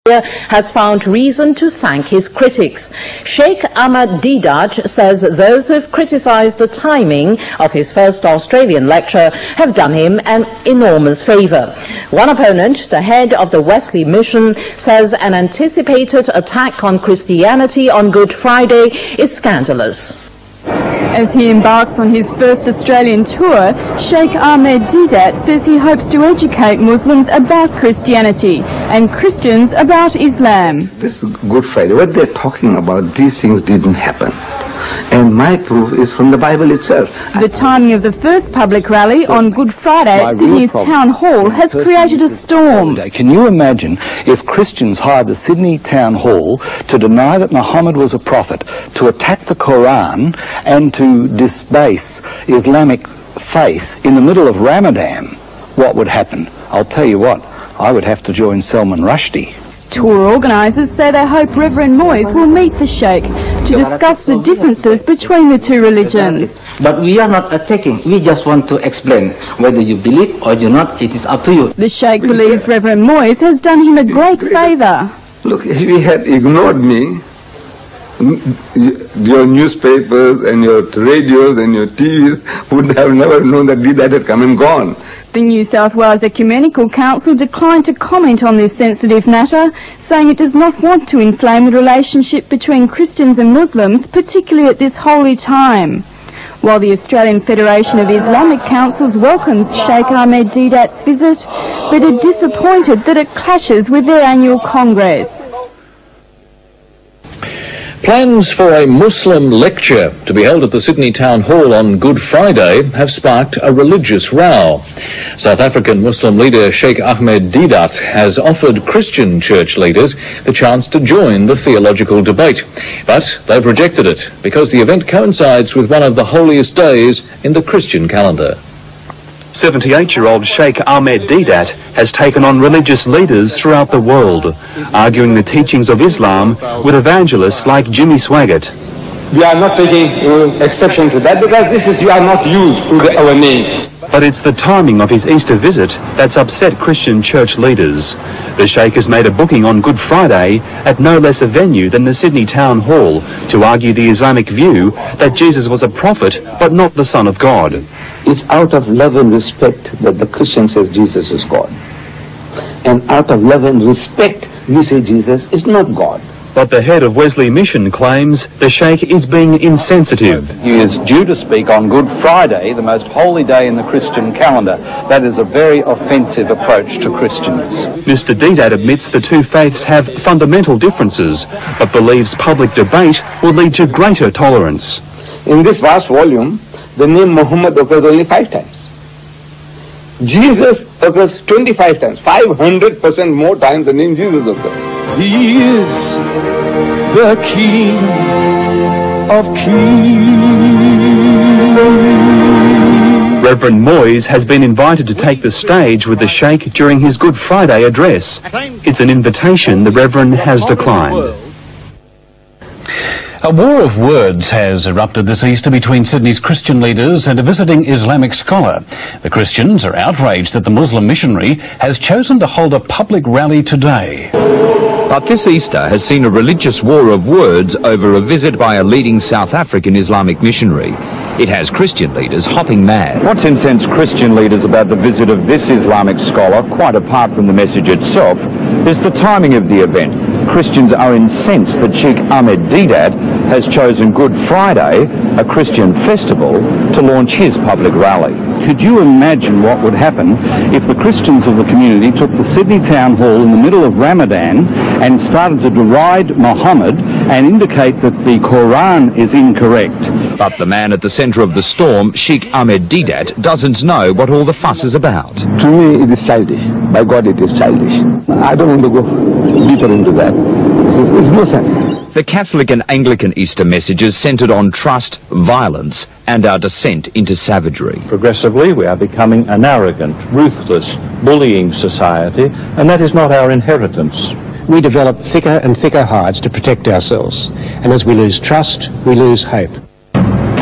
has found reason to thank his critics. Sheikh Ahmad Deidat says those who have criticised the timing of his first Australian lecture have done him an enormous favour. One opponent, the head of the Wesley Mission, says an anticipated attack on Christianity on Good Friday is scandalous. As he embarks on his first Australian tour, Sheikh Ahmad Deidat says he hopes to educate Muslims about Christianity and Christians about Islam. This Good Friday, what they're talking about, these things didn't happen. And my proof is from the Bible itself. The timing of the first public rally on Good Friday at Sydney's Town Hall has created a storm. Can you imagine if Christians hired the Sydney Town Hall to deny that Muhammad was a prophet, to attack the Quran and to disbase Islamic faith in the middle of Ramadan? What would happen? I'll tell you what, I would have to join Salman Rushdie. Tour organisers say they hope Reverend Moyes will meet the Sheikh to discuss the differences between the two religions. But we are not attacking, we just want to explain. Whether you believe or do not, it is up to you. The Sheikh believes Reverend Moyes has done him a great favour. Look, if he had ignored me, your newspapers and your radios and your TVs would have never known that Deidat had come and gone. The New South Wales Ecumenical Council declined to comment on this sensitive matter, saying it does not want to inflame the relationship between Christians and Muslims, particularly at this holy time. While the Australian Federation of Islamic Councils welcomes Sheikh Ahmad Deidat's visit, but are disappointed that it clashes with their annual Congress. Plans for a Muslim lecture to be held at the Sydney Town Hall on Good Friday have sparked a religious row. South African Muslim leader Sheikh Ahmad Deidat has offered Christian church leaders the chance to join the theological debate, but they've rejected it because the event coincides with one of the holiest days in the Christian calendar. 78-year-old Sheikh Ahmad Deidat has taken on religious leaders throughout the world, arguing the teachings of Islam with evangelists like Jimmy Swaggart. We are not taking exception to that because this is, we are not used to our names. But it's the timing of his Easter visit that's upset Christian church leaders. The Sheikh has made a booking on Good Friday at no less a venue than the Sydney Town Hall to argue the Islamic view that Jesus was a prophet but not the Son of God. It's out of love and respect that the Christian says Jesus is God. And out of love and respect, we say Jesus is not God. But the head of Wesley Mission claims the Sheikh is being insensitive. He is due to speak on Good Friday, the most holy day in the Christian calendar. That is a very offensive approach to Christians. Mr. Deidat admits the two faiths have fundamental differences, but believes public debate will lead to greater tolerance. In this vast volume, the name Muhammad occurs only 5 times. Jesus occurs 25 times, 500% more times the name Jesus occurs. He is the King of Kings. Reverend Moyes has been invited to take the stage with the Sheikh during his Good Friday address. It's an invitation the Reverend has declined. A war of words has erupted this Easter between Sydney's Christian leaders and a visiting Islamic scholar. The Christians are outraged that the Muslim missionary has chosen to hold a public rally today. But this Easter has seen a religious war of words over a visit by a leading South African Islamic missionary. It has Christian leaders hopping mad. What's incensed Christian leaders about the visit of this Islamic scholar, quite apart from the message itself, is the timing of the event. Christians are incensed that Sheikh Ahmad Deidat has chosen Good Friday, a Christian festival, to launch his public rally. Could you imagine what would happen if the Christians of the community took the Sydney Town Hall in the middle of Ramadan and started to deride Muhammad and indicate that the Quran is incorrect? But the man at the centre of the storm, Sheikh Ahmad Deidat, doesn't know what all the fuss is about. To me, it is childish. By God, it is childish. I don't want to go deeper into that. It's no sense. The Catholic and Anglican Easter messages centred on trust, violence, and our descent into savagery. Progressively, we are becoming an arrogant, ruthless, bullying society, and that is not our inheritance. We develop thicker and thicker hides to protect ourselves, and as we lose trust, we lose hope.